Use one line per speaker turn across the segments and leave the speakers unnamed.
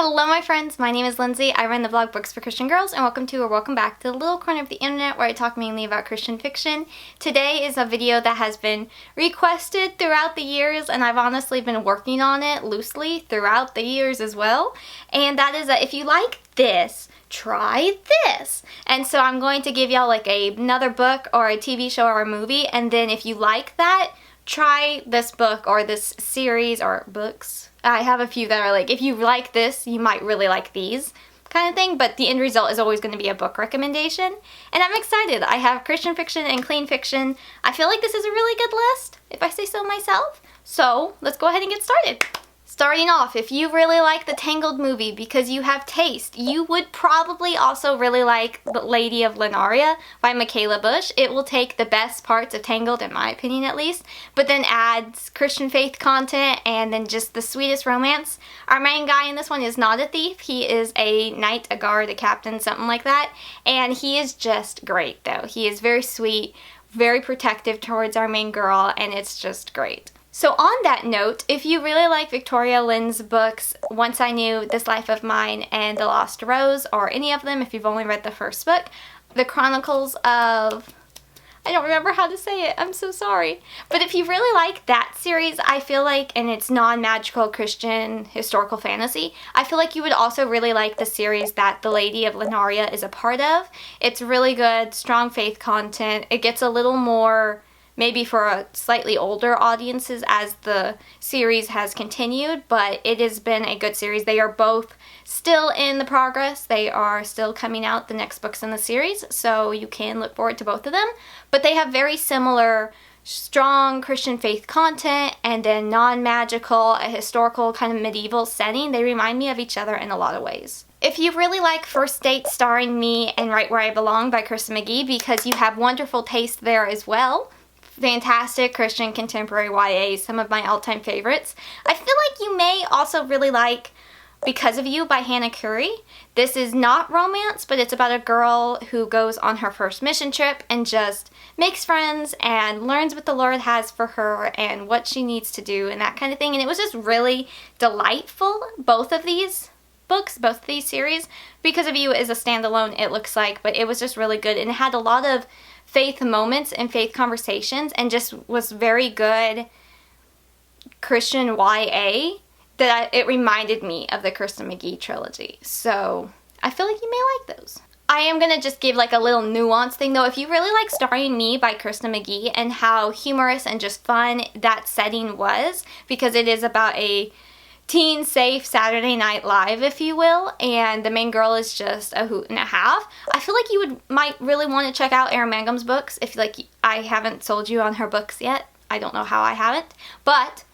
Hello my friends, my name is Lindsey. I run the blog Books for Christian Girls, and welcome back to the little corner of the internet where I talk mainly about Christian fiction. Today is a video that has been requested throughout the years, and I've honestly been working on it loosely throughout the years as well. And that is that if you like this, try this. And so I'm going to give y'all like another book or a TV show or a movie, and then if you like that, try this book or this series or books. I have a few that are like, if you like this, you might really like these kind of thing, but the end result is always going to be a book recommendation. And I'm excited. I have Christian fiction and clean fiction. I feel like this is a really good list, if I say so myself. So let's go ahead and get started. Starting off, if you really like the Tangled movie because you have taste, you would probably also really like The Lady of Lanaria by Michaela Bush. It will take the best parts of Tangled, in my opinion at least, but then adds Christian faith content and then just the sweetest romance. Our main guy in this one is not a thief. He is a knight, a guard, a captain, something like that, and he is just great though. He is very sweet, very protective towards our main girl, and it's just great. So on that note, if you really like Victoria Lynn's books, Once I Knew, This Life of Mine, and The Lost Rose, or any of them if you've only read the first book, the Chronicles of... I don't remember how to say it, I'm so sorry. But if you really like that series, I feel like, and it's non-magical Christian historical fantasy, I feel like you would also really like the series that The Lady of Lanaria is a part of. It's really good, strong faith content. It gets a little more... maybe for a slightly older audiences as the series has continued, but it has been a good series. They are both still in the progress. They are still coming out, the next books in the series, so you can look forward to both of them. But they have very similar strong Christian faith content and then non-magical, a historical kind of medieval setting. They remind me of each other in a lot of ways. If you really like First Date Starring Me and Right Where I Belong by Krista McGee, because you have wonderful taste there as well, fantastic Christian contemporary YA, some of my all-time favorites. I feel like you may also really like Because of You by Hannah Currie. This is not romance, but it's about a girl who goes on her first mission trip and just makes friends and learns what the Lord has for her and what she needs to do and that kind of thing. And it was just really delightful, both of these books, both of these series. Because of You is a standalone, it looks like, but it was just really good, and it had a lot of faith moments and faith conversations and just was very good Christian YA that it reminded me of the Krista McGee trilogy. So I feel like you may like those. I am going to just give like a little nuance thing though. If you really like Starring Me by Krista McGee and how humorous and just fun that setting was, because it is about a teen safe Saturday Night Live, if you will, and the main girl is just a hoot and a half. I feel like you might really want to check out Erynn Mangum's books if like I haven't sold you on her books yet. I don't know how I haven't, but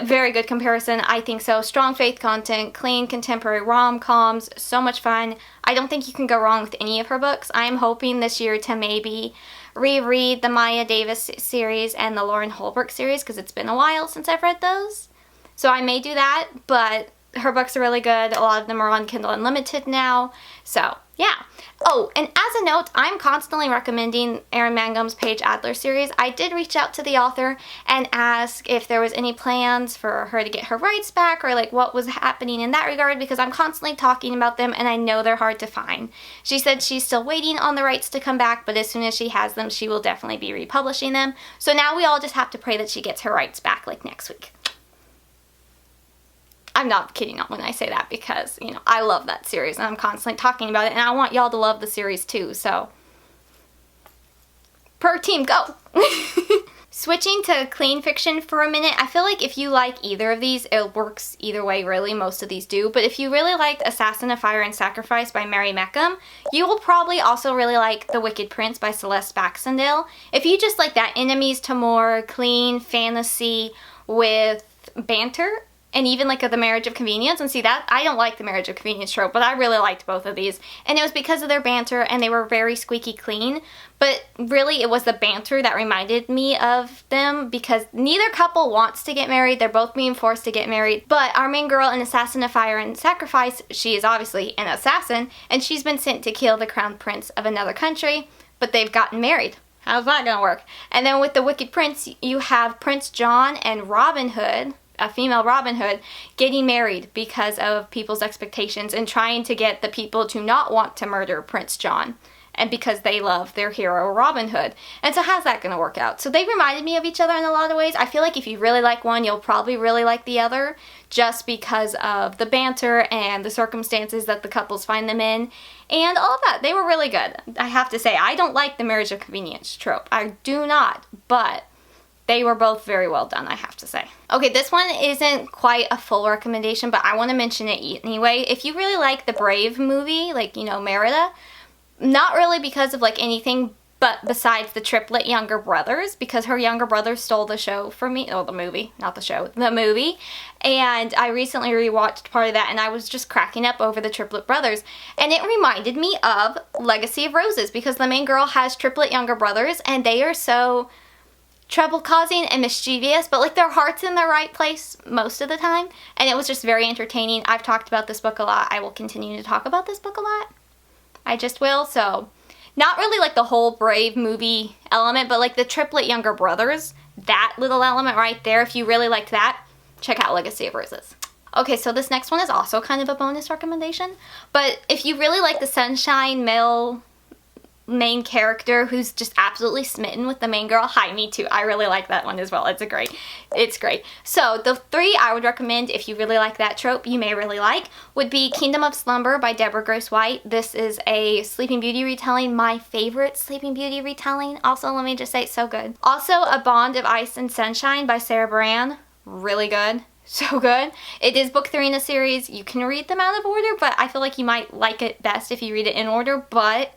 very good comparison, I think so. Strong faith content, clean contemporary rom-coms, so much fun. I don't think you can go wrong with any of her books. I am hoping this year to maybe reread the Maya Davis series and the Lauren Holbrook series because it's been a while since I've read those. So I may do that, but her books are really good. A lot of them are on Kindle Unlimited now. So, yeah. Oh, and as a note, I'm constantly recommending Erynn Mangum's Paige Adler series. I did reach out to the author and ask if there was any plans for her to get her rights back or like what was happening in that regard, because I'm constantly talking about them and I know they're hard to find. She said she's still waiting on the rights to come back, but as soon as she has them, she will definitely be republishing them. So now we all just have to pray that she gets her rights back like next week. I'm not kidding when I say that because, you know, I love that series and I'm constantly talking about it and I want y'all to love the series too, so per team, go! Switching to clean fiction for a minute, I feel like if you like either of these, it works either way really, most of these do, but if you really liked Assassin of Fire and Sacrifice by Mary Mecham, you will probably also really like The Wicked Prince by Celeste Baxendell. If you just like that enemies to more clean fantasy with banter, and even like the Marriage of Convenience, and see that, I don't like the Marriage of Convenience trope, but I really liked both of these, and it was because of their banter, and they were very squeaky clean, but really it was the banter that reminded me of them, because neither couple wants to get married, they're both being forced to get married, but our main girl in Assassin of Fire and Sacrifice, she is obviously an assassin, and she's been sent to kill the crown prince of another country, but they've gotten married. How's that gonna work? And then with The Wicked Prince, you have Prince John and Robin Hood, a female Robin Hood getting married because of people's expectations and trying to get the people to not want to murder Prince John, and because they love their hero Robin Hood. And so how's that going to work out? So they reminded me of each other in a lot of ways. I feel like if you really like one, you'll probably really like the other, just because of the banter and the circumstances that the couples find them in and all of that. They were really good. I have to say, I don't like the marriage of convenience trope. I do not, but they were both very well done, I have to say. Okay, this one isn't quite a full recommendation, but I want to mention it anyway. If you really like the Brave movie, like, you know, Merida, not really because of like anything but besides the triplet younger brothers, because her younger brother stole the show from me. Oh, the movie, not the show, the movie. And I recently rewatched part of that and I was just cracking up over the triplet brothers. And it reminded me of Legacy of Roses, because the main girl has triplet younger brothers and they are so trouble-causing and mischievous, but like their heart's in the right place most of the time, and it was just very entertaining. I've talked about this book a lot. I will continue to talk about this book a lot. I just will. So not really like the whole Brave movie element, but like the triplet younger brothers, that little element right there. If you really liked that, check out Legacy of Roses. Okay, so this next one is also kind of a bonus recommendation, but if you really like the sunshine male main character who's just absolutely smitten with the main girl. Hi, me too. I really like that one as well. It's great. So the three I would recommend if you really like that trope, you may really like, would be Kingdom of Slumber by Deborah Grace White. This is a Sleeping Beauty retelling, my favorite Sleeping Beauty retelling. Also, let me just say, it's so good. Also, A Bond of Ice and Sunshine by Sarah Beran. Really good. So good. It is book 3 in a series. You can read them out of order, but I feel like you might like it best if you read it in order, but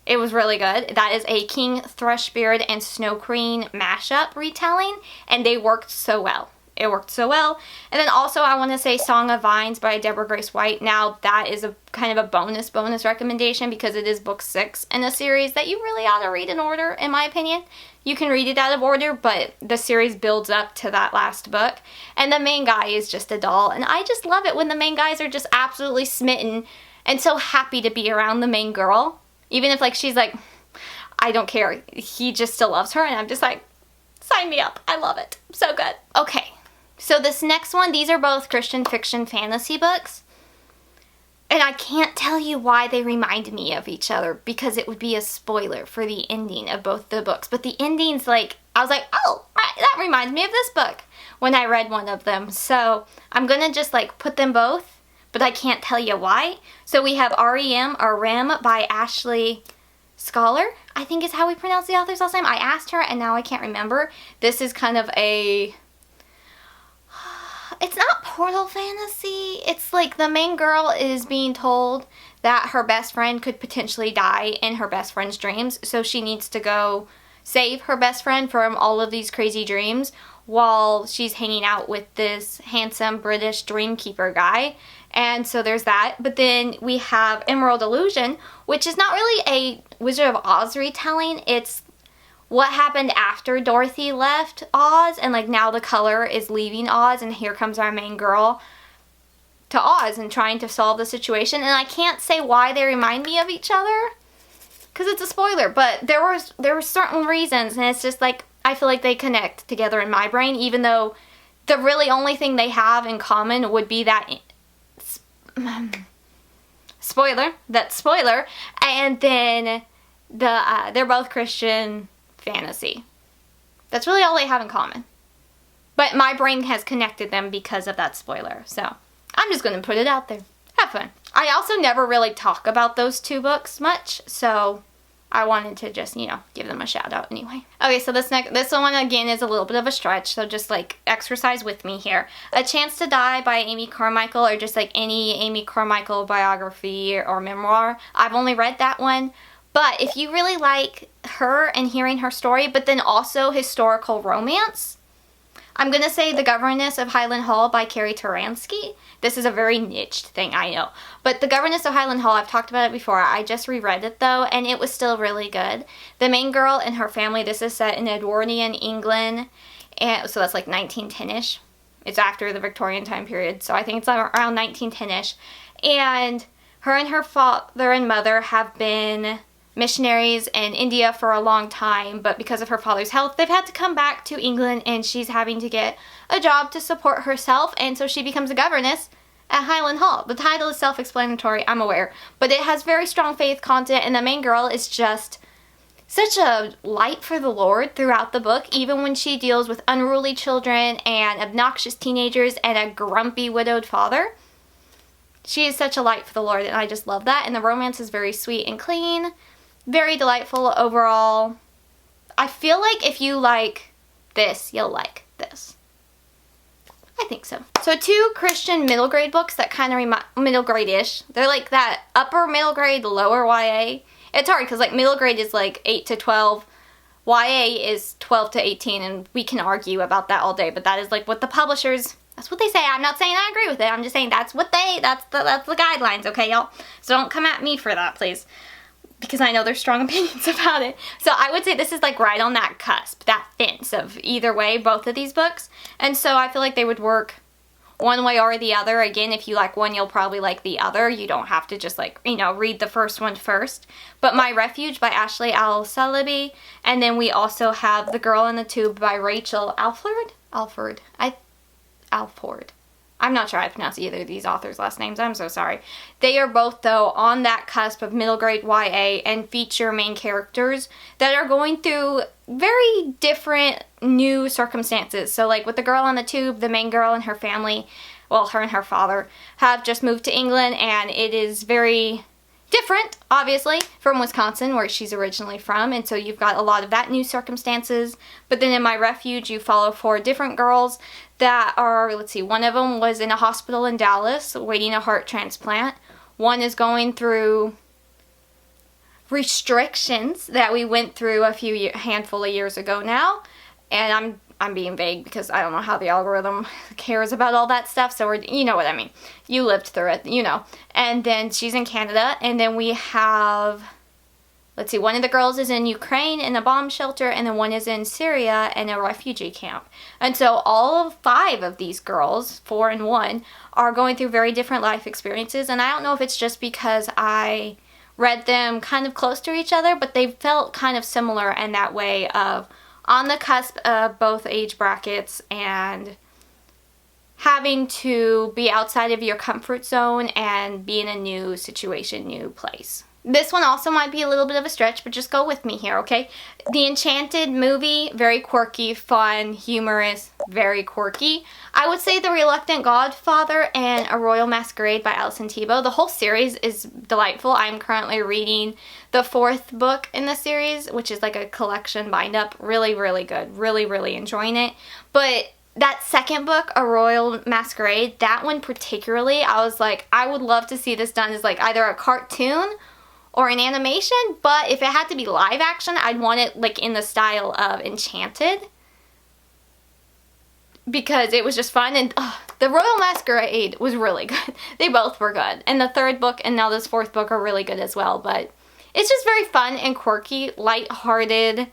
it was really good. That is a King Thrushbeard and Snow Queen mashup retelling, and they worked so well. It worked so well. And then also I want to say Song of Vines by Deborah Grace White. Now that is a kind of a bonus recommendation because it is book 6 in a series that you really ought to read in order, in my opinion. You can read it out of order, but the series builds up to that last book. And the main guy is just a doll, and I just love it when the main guys are just absolutely smitten and so happy to be around the main girl. Even if, like, she's like, I don't care. He just still loves her. And I'm just like, sign me up. I love it. So good. Okay. So this next one, these are both Christian fiction fantasy books. And I can't tell you why they remind me of each other, because it would be a spoiler for the ending of both the books. But the endings, like, I was like, oh, that reminds me of this book when I read one of them. So I'm going to just, like, put them both, but I can't tell you why. So we have R.E.M. by Ashley Schaller, I think is how we pronounce the author's last name. I asked her and now I can't remember. This is kind of a, it's not portal fantasy. It's like the main girl is being told that her best friend could potentially die in her best friend's dreams. So she needs to go save her best friend from all of these crazy dreams while she's hanging out with this handsome British dreamkeeper guy. And so there's that. But then we have Emerald Illusion, which is not really a Wizard of Oz retelling. It's what happened after Dorothy left Oz, and like now the color is leaving Oz, and here comes our main girl to Oz and trying to solve the situation. And I can't say why they remind me of each other, because it's a spoiler, but there were certain reasons, and it's just like, I feel like they connect together in my brain, even though the really only thing they have in common would be that spoiler, and then they're both Christian fantasy. That's really all they have in common. But my brain has connected them because of that spoiler, so I'm just going to put it out there. Have fun. I also never really talk about those two books much, so I wanted to just, you know, give them a shout out anyway. Okay, so this one again is a little bit of a stretch, so just like exercise with me here. A Chance to Die by Amy Carmichael, or just like any Amy Carmichael biography or memoir. I've only read that one, but if you really like her and hearing her story, but then also historical romance, I'm going to say The Governess of Highland Hall by Carrie Taransky. This is a very niched thing, I know. But The Governess of Highland Hall, I've talked about it before. I just reread it though, and it was still really good. The main girl and her family, this is set in Edwardian England, and so that's like 1910-ish. It's after the Victorian time period, so I think it's around 1910-ish. And her and her father and mother have been missionaries in India for a long time, but because of her father's health, they've had to come back to England, and she's having to get a job to support herself, and so she becomes a governess at Highland Hall. The title is self-explanatory, I'm aware, but it has very strong faith content, and the main girl is just such a light for the Lord throughout the book, even when she deals with unruly children and obnoxious teenagers and a grumpy widowed father. She is such a light for the Lord, and I just love that, and the romance is very sweet and clean. Very delightful overall. I feel like if you like this, you'll like this. I think so. So 2 Christian middle grade books that kind of remind, middle grade-ish. They're like that upper middle grade, lower YA. It's hard because like middle grade is like 8 to 12. YA is 12 to 18, and we can argue about that all day, but that is like what the publishers, that's what they say. I'm not saying I agree with it. I'm just saying that's the guidelines, okay, y'all? So don't come at me for that, please, because I know there's strong opinions about it. So I would say this is like right on that cusp, that fence of either way, both of these books. And so I feel like they would work one way or the other. Again, if you like one, you'll probably like the other. You don't have to just like, you know, read the first one first. But My Refuge by Ashley Al-Salibi. And then we also have The Girl in the Tube by Rachel Alford. I'm not sure I pronounce either of these authors' last names. I'm so sorry. They are both, though, on that cusp of middle grade YA and feature main characters that are going through very different new circumstances. So, like with The Girl on the Tube, the main girl and her family, well, her and her father, have just moved to England, and it is very different, obviously, from Wisconsin, where she's originally from, and so you've got a lot of that new circumstances. But then in My Refuge, you follow 4 different girls that are, let's see, one of them was in a hospital in Dallas waiting a heart transplant. One is going through restrictions that we went through handful of years ago now, and I'm being vague because I don't know how the algorithm cares about all that stuff, so you know what I mean. You lived through it, you know. And then she's in Canada, and then we have, let's see, one of the girls is in Ukraine in a bomb shelter, and then one is in Syria in a refugee camp. And so all 5 of these girls, 4 and 1, are going through very different life experiences, and I don't know if it's just because I read them kind of close to each other, but they felt kind of similar in that way of on the cusp of both age brackets and having to be outside of your comfort zone and be in a new situation, new place. This one also might be a little bit of a stretch, but just go with me here, okay? The Enchanted movie, very quirky, fun, humorous, very quirky. I would say The Reluctant Godfather and A Royal Masquerade by Alison Tebow. The whole series is delightful. I'm currently reading the 4th book in the series, which is like a collection bind-up. Really, really good. Really, really enjoying it. But that 2nd book, A Royal Masquerade, that one particularly, I was like, I would love to see this done as like either a cartoon or an animation, but if it had to be live action, I'd want it like in the style of Enchanted, because it was just fun. And the Royal Masquerade was really good. They both were good, and the 3rd book and now this 4th book are really good as well. But it's just very fun and quirky, light-hearted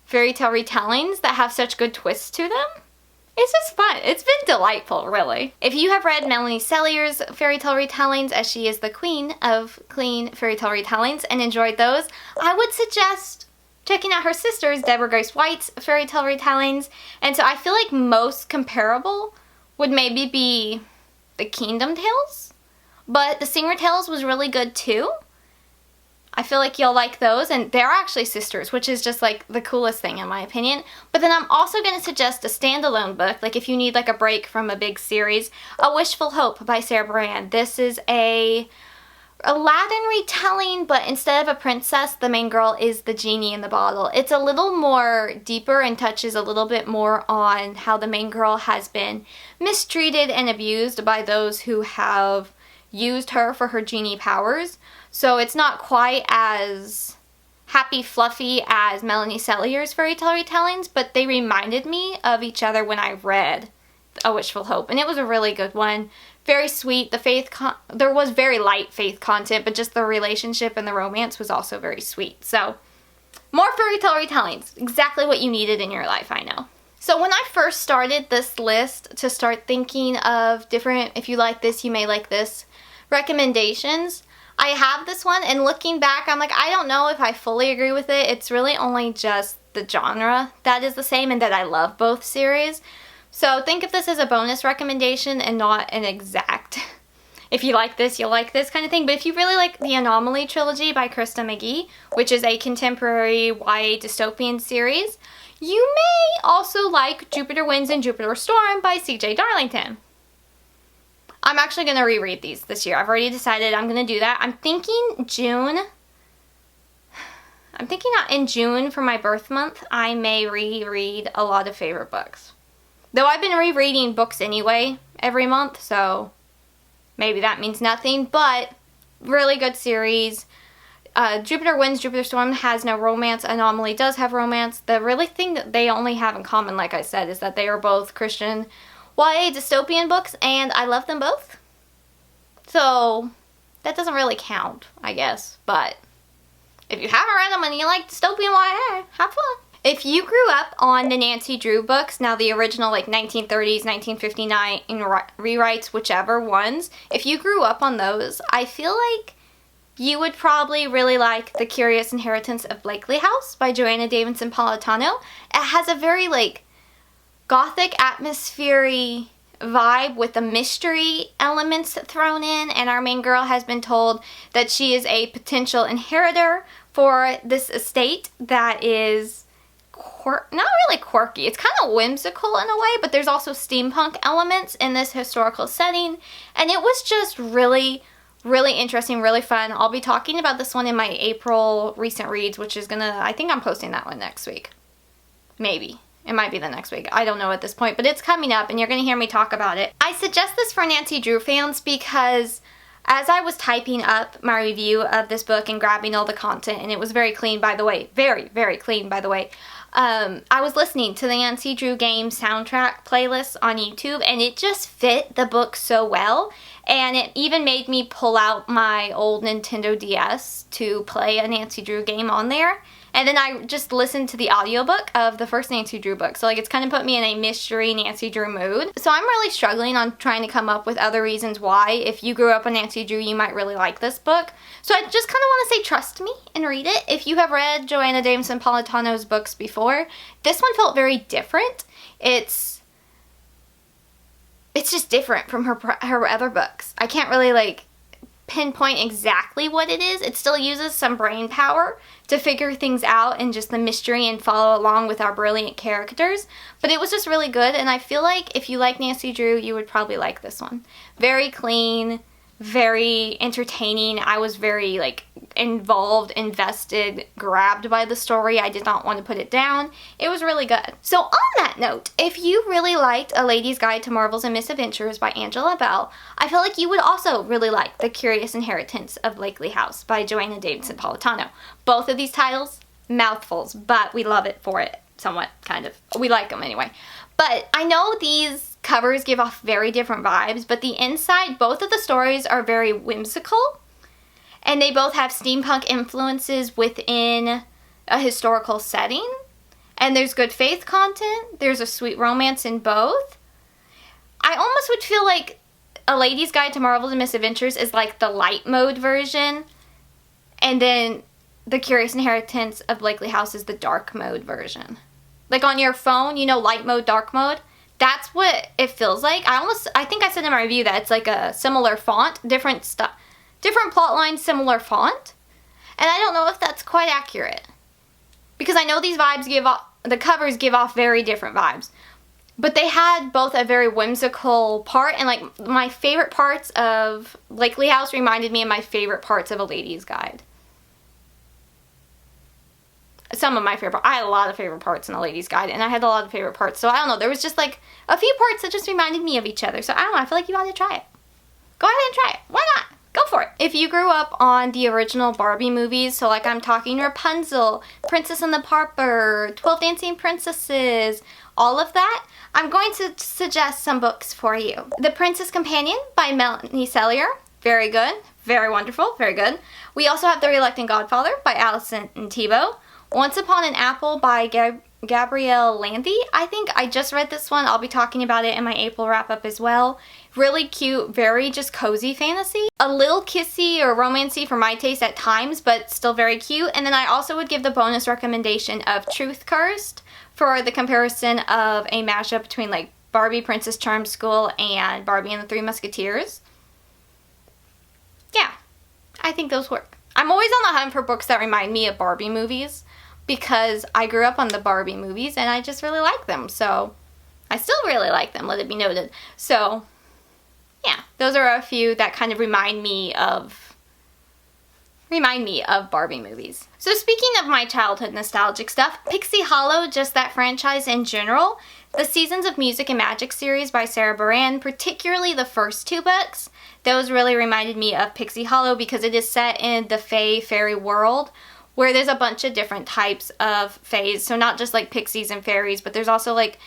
fairy tale retellings that have such good twists to them. It's just fun. It's been delightful, really. If you have read Melanie Cellier's fairy tale retellings, as she is the queen of clean fairy tale retellings, and enjoyed those, I would suggest checking out her sister's, Deborah Grace White's fairy tale retellings. And so I feel like most comparable would maybe be the Kingdom Tales, but the Singer Tales was really good too. I feel like you'll like those, and they're actually sisters, which is just like the coolest thing in my opinion. But then I'm also going to suggest a standalone book, like if you need like a break from a big series, A Wishful Hope by Sarah Beran. This is a Aladdin retelling, but instead of a princess, the main girl is the genie in the bottle. It's a little more deeper and touches a little bit more on how the main girl has been mistreated and abused by those who have used her for her genie powers. So it's not quite as happy fluffy as Melanie Cellier's fairy tale retellings, but they reminded me of each other when I read A Wishful Hope, and it was a really good one. Very sweet. There was very light faith content, but just the relationship and the romance was also very sweet. So more fairy tale retellings. Exactly what you needed in your life, I know. So when I first started this list to start thinking of different, if you like this, you may like this, recommendations, I have this one, and looking back, I'm like, I don't know if I fully agree with it. It's really only just the genre that is the same, and that I love both series. So think of this as a bonus recommendation and not an exact, if you like this, you'll like this kind of thing. But if you really like the Anomaly trilogy by Krista McGee, which is a contemporary YA dystopian series, you may also like Jupiter Winds and Jupiter Storm by C.J. Darlington. I'm actually going to reread these this year. I've already decided I'm going to do that. I'm thinking June. I'm thinking in June for my birth month, I may reread a lot of favorite books. Though I've been rereading books anyway every month, so maybe that means nothing. But really good series. Jupiter Winds, Jupiter Storm has no romance. Anomaly does have romance. The really thing that they only have in common, like I said, is that they are both Christian YA dystopian books, and I love them both. So that doesn't really count, I guess. But if you haven't read them and you like dystopian YA, have fun. If you grew up on the Nancy Drew books, now the original like 1930s, 1959 rewrites, whichever ones, if you grew up on those, I feel like you would probably really like The Curious Inheritance of Blakely House by Joanna Davidson Politano. It has a very like gothic atmosphere-y vibe with the mystery elements thrown in, and our main girl has been told that she is a potential inheritor for this estate that is not really quirky. It's kind of whimsical in a way, but there's also steampunk elements in this historical setting, and it was just really interesting, really fun. I'll be talking about this one in my April recent reads, which is I think I'm posting that one next week. Maybe. It might be the next week. I don't know at this point, but it's coming up and you're going to hear me talk about it. I suggest this for Nancy Drew fans because as I was typing up my review of this book and grabbing all the content, and it was very clean, by the way, very clean, by the way, I was listening to the Nancy Drew game soundtrack playlist on YouTube, and it just fit the book so well. And it even made me pull out my old Nintendo DS to play a Nancy Drew game on there. And then I just listened to the audiobook of the first Nancy Drew book. So like it's kind of put me in a mystery Nancy Drew mood. So I'm really struggling on trying to come up with other reasons why, if you grew up on Nancy Drew, you might really like this book. So I just kind of want to say trust me and read it. If you have read Joanna Davidson Politano's books before, this one felt very different. It's just different from her other books. I can't really like pinpoint exactly what it is. It still uses some brain power to figure things out and just the mystery and follow along with our brilliant characters. But it was just really good, and I feel like if you like Nancy Drew, you would probably like this one. Very clean, very entertaining. I was very like involved, invested, grabbed by the story. I did not want to put it down. It was really good. So on that note, if you really liked A Lady's Guide to Marvels and Misadventures by Angela Bell, I feel like you would also really like The Curious Inheritance of Blakely House by Joanna Davidson Politano. Both of these titles, mouthfuls, but we love it for it somewhat, kind of. We like them anyway. But I know these covers give off very different vibes, but the inside, both of the stories are very whimsical, and they both have steampunk influences within a historical setting, and there's good faith content, there's a sweet romance in both. I almost would feel like A Lady's Guide to Marvels and Misadventures is like the light mode version, and then The Curious Inheritance of Blakely House is the dark mode version. Like on your phone, you know, light mode, dark mode. That's what it feels like. I think I said in my review that it's like a similar font, different plot lines, similar font. And I don't know if that's quite accurate. Because I know these vibes the covers give off very different vibes. But they had both a very whimsical part, and like my favorite parts of Blakely House reminded me of my favorite parts of A Lady's Guide. Some of my favorite. I had a lot of favorite parts in A Lady's Guide, and I had a lot of favorite parts. So I don't know. There was just like a few parts that just reminded me of each other. So I don't know. I feel like you ought to try it. Go ahead and try it. Why not? Go for it. If you grew up on the original Barbie movies, so like I'm talking Rapunzel, Princess and the Pauper, 12 Dancing Princesses, all of that, I'm going to suggest some books for you. The Princess Companion by Melanie Cellier. Very good. Very wonderful. Very good. We also have The Reluctant Godfather by Alison and Thibault. Once Upon an Apple by Gabrielle Landy. I think I just read this one. I'll be talking about it in my April wrap-up as well. Really cute, very just cozy fantasy. A little kissy or romancy for my taste at times, but still very cute. And then I also would give the bonus recommendation of Truth Cursed for the comparison of a mashup between like Barbie Princess Charm School and Barbie and the Three Musketeers. Yeah, I think those work. I'm always on the hunt for books that remind me of Barbie movies because I grew up on the Barbie movies and I just really like them. So I still really like them, let it be noted. So yeah, those are a few that kind of remind me of Barbie movies. So speaking of my childhood nostalgic stuff, Pixie Hollow, just that franchise in general, the Seasons of Music and Magic series by Sarah Beran, particularly the first 2 books, those really reminded me of Pixie Hollow because it is set in the fairy world where there's a bunch of different types of fays. So not just like pixies and fairies, but there's also like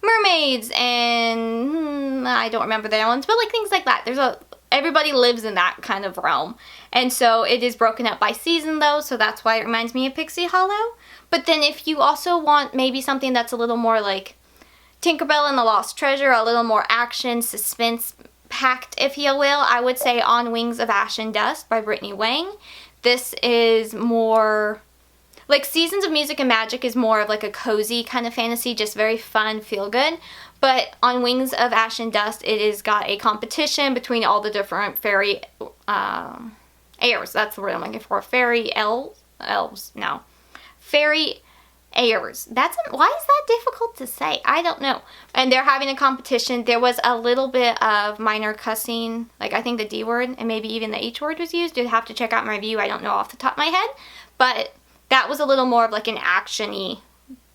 mermaids and I don't remember the other ones, but like things like that. Everybody lives in that kind of realm. And so it is broken up by season though, so that's why it reminds me of Pixie Hollow. But then if you also want maybe something that's a little more like Tinkerbell and the Lost Treasure, a little more action, suspense packed, if you will, I would say On Wings of Ash and Dust by Brittany Wang. This is more like Seasons of Music and Magic is more of like a cozy kind of fantasy, just very fun, feel good. But on Wings of Ash and Dust, it has got a competition between all the different fairy heirs. That's the word I'm looking for. Fairy elves? No. Fairy heirs. Why is that difficult to say? I don't know. And they're having a competition. There was a little bit of minor cussing, like I think the D word and maybe even the H word was used. You'd have to check out my review. I don't know off the top of my head. But that was a little more of like an action-y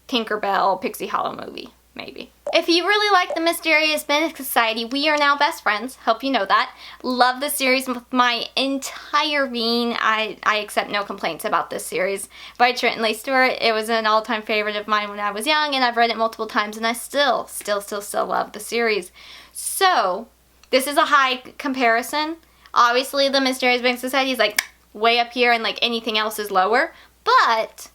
Tinkerbell Pixie Hollow movie, maybe. If you really like the Mysterious Benedict Society, we are now best friends. Hope you know that. Love the series with my entire being. I accept no complaints about this series by Trenton Lee Stewart. It was an all-time favorite of mine when I was young, and I've read it multiple times, and I still love the series. So, this is a high comparison. Obviously, the Mysterious Benedict Society is like way up here, and like anything else is lower. But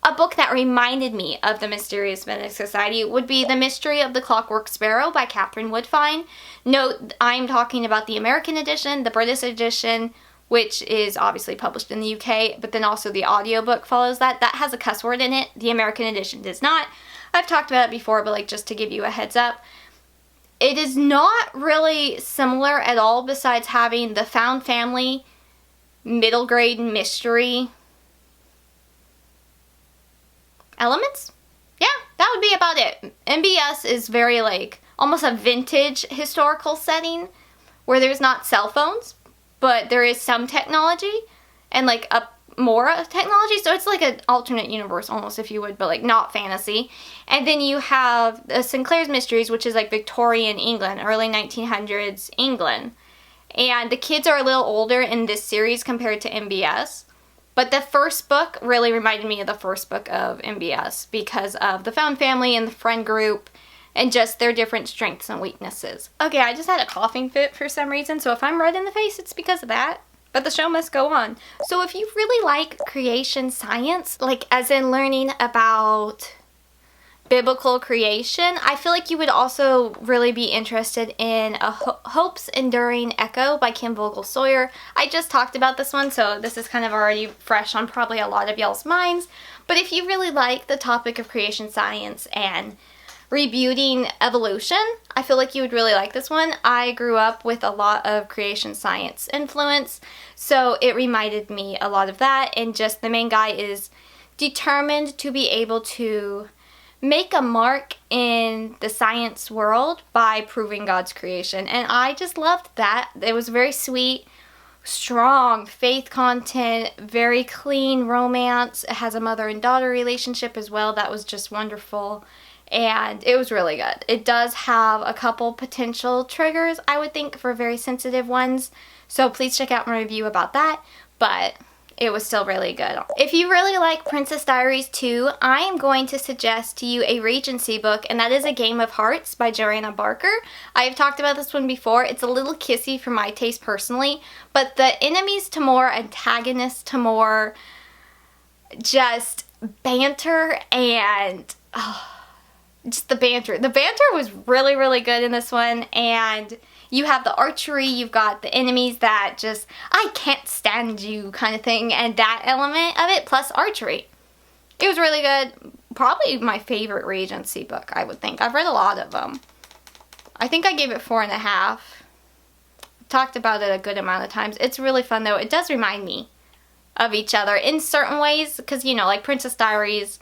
a book that reminded me of the Mysterious Benedict Society would be The Mystery of the Clockwork Sparrow by Catherine Woodfine. Note, I'm talking about the American edition, the British edition, which is obviously published in the UK, but then also the audiobook follows that. That has a cuss word in it. The American edition does not. I've talked about it before, but like just to give you a heads up. It is not really similar at all besides having the found family, middle grade mystery elements? Yeah, that would be about it. MBS is very like almost a vintage historical setting where there's not cell phones, but there is some technology and like a more technology, so it's like an alternate universe almost, if you would, but like not fantasy. And then you have the Sinclair's Mysteries, which is like Victorian England, early 1900s England. And the kids are a little older in this series compared to MBS. But the first book really reminded me of the first book of MBS because of the found family and the friend group and just their different strengths and weaknesses. Okay, I just had a coughing fit for some reason, so if I'm red in the face, it's because of that. But the show must go on. So if you really like creation science, like as in learning about biblical creation, I feel like you would also really be interested in Hope's Enduring Echo by Kim Vogel-Sawyer. I just talked about this one, so this is kind of already fresh on probably a lot of y'all's minds. But if you really like the topic of creation science and rebooting evolution, I feel like you would really like this one. I grew up with a lot of creation science influence, so it reminded me a lot of that. And just the main guy is determined to be able to make a mark in the science world by proving God's creation. And I just loved that. It was very sweet, strong faith content, very clean romance. It has a mother and daughter relationship as well. That was just wonderful. And it was really good. It does have a couple potential triggers, I would think, for very sensitive ones. So please check out my review about that. But it was still really good. If you really like Princess Diaries 2, I am going to suggest to you a Regency book, and that is A Game of Hearts by Joanna Barker. I have talked about this one before. It's a little kissy for my taste personally, but the enemies to more, antagonists to more, just banter and just the banter. The banter was really, really good in this one, and you have the archery, you've got the enemies that just, I can't stand you kind of thing, and that element of it, plus archery. It was really good. Probably my favorite Regency book, I would think. I've read a lot of them. I think I gave it 4.5. Talked about it a good amount of times. It's really fun though. It does remind me of each other in certain ways, because, you know, like Princess Diaries,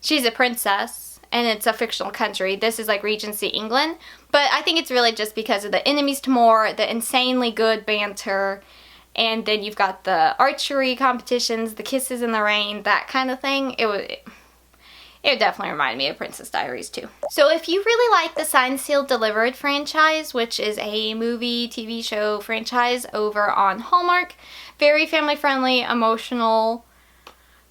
she's a princess and it's a fictional country. This is like Regency England, but I think it's really just because of the enemies to more, the insanely good banter, and then you've got the archery competitions, the kisses in the rain, that kind of thing. It definitely reminded me of Princess Diaries too. So if you really like the Signed, Sealed, Delivered franchise, which is a movie, TV show franchise over on Hallmark, very family friendly, emotional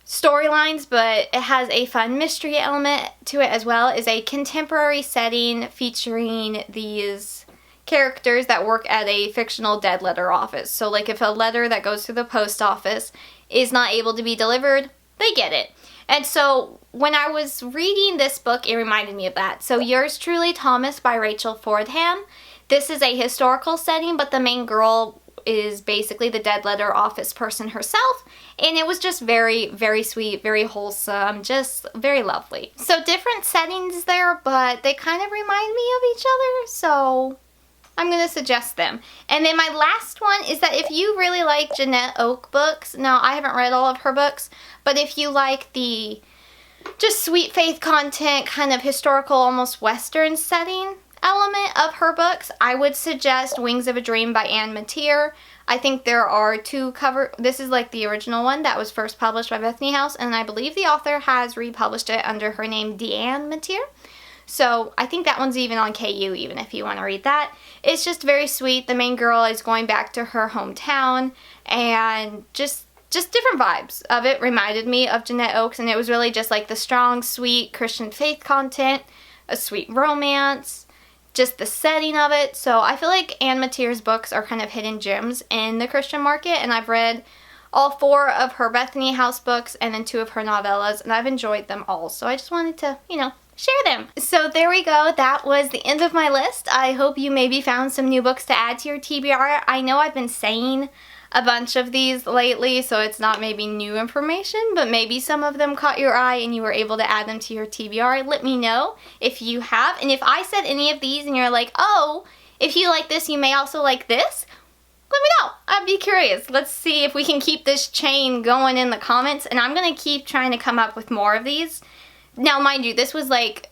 storylines, but it has a fun mystery element to it as well, is a contemporary setting featuring these characters that work at a fictional dead letter office. So like if a letter that goes through the post office is not able to be delivered, they get it. And so when I was reading this book, it reminded me of that. So Yours Truly, Thomas by Rachel Fordham. This is a historical setting, but the main girl is basically the dead letter office person herself. And it was just very, very sweet, very wholesome, just very lovely. So different settings there, but they kind of remind me of each other. So I'm going to suggest them. And then my last one is that if you really like Jeanette Oke books, now I haven't read all of her books, but if you like the just sweet faith content, kind of historical, almost Western setting element of her books, I would suggest Wings of a Dream by Ann Matier. I think there are two this is like the original one that was first published by Bethany House, and I believe the author has republished it under her name Deanne Matier. So I think that one's even on KU, even if you want to read that. It's just very sweet. The main girl is going back to her hometown, and just different vibes of it reminded me of Jeanette Oke's, and it was really just like the strong, sweet Christian faith content, a sweet romance, just the setting of it. So I feel like Ann Matier's books are kind of hidden gems in the Christian market, and I've read all 4 of her Bethany House books and then 2 of her novellas, and I've enjoyed them all. So I just wanted to, you know, share them. So there we go. That was the end of my list. I hope you maybe found some new books to add to your TBR. I know I've been saying a bunch of these lately, so it's not maybe new information, but maybe some of them caught your eye and you were able to add them to your TBR. Let me know if you have, and if I said any of these and you're like, oh, if you like this, you may also like this, let me know. I'd be curious. Let's see if we can keep this chain going in the comments, and I'm going to keep trying to come up with more of these. Now, mind you, this was like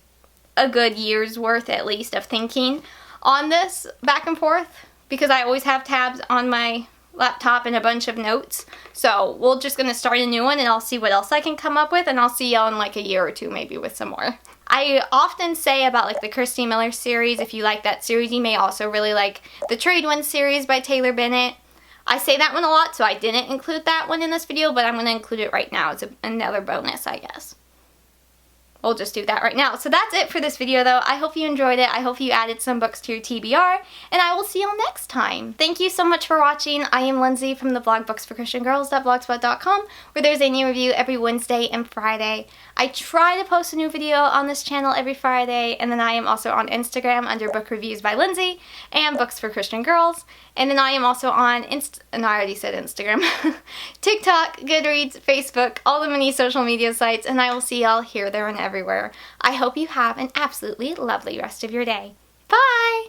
a good year's worth at least of thinking on this back and forth, because I always have tabs on my laptop and a bunch of notes. So we're just going to start a new one, and I'll see what else I can come up with, and I'll see y'all in like a year or two maybe with some more. I often say about like the Christy Miller series, if you like that series, you may also really like the Trade One series by Taylor Bennett. I say that one a lot, so I didn't include that one in this video, but I'm going to include it right now as another bonus, I guess. We'll just do that right now. So that's it for this video though. I hope you enjoyed it. I hope you added some books to your TBR, and I will see you all next time. Thank you so much for watching. I am Lindsey from the blog booksforchristiangirls.blogspot.com, where there's a new review every Wednesday and Friday. I try to post a new video on this channel every Friday, and then I am also on Instagram under Book Reviews by Lindsey and Books for Christian Girls. And then I am also on no, I already said Instagram, TikTok, Goodreads, Facebook, all the many social media sites, and I will see y'all here, there, and everywhere. I hope you have an absolutely lovely rest of your day. Bye!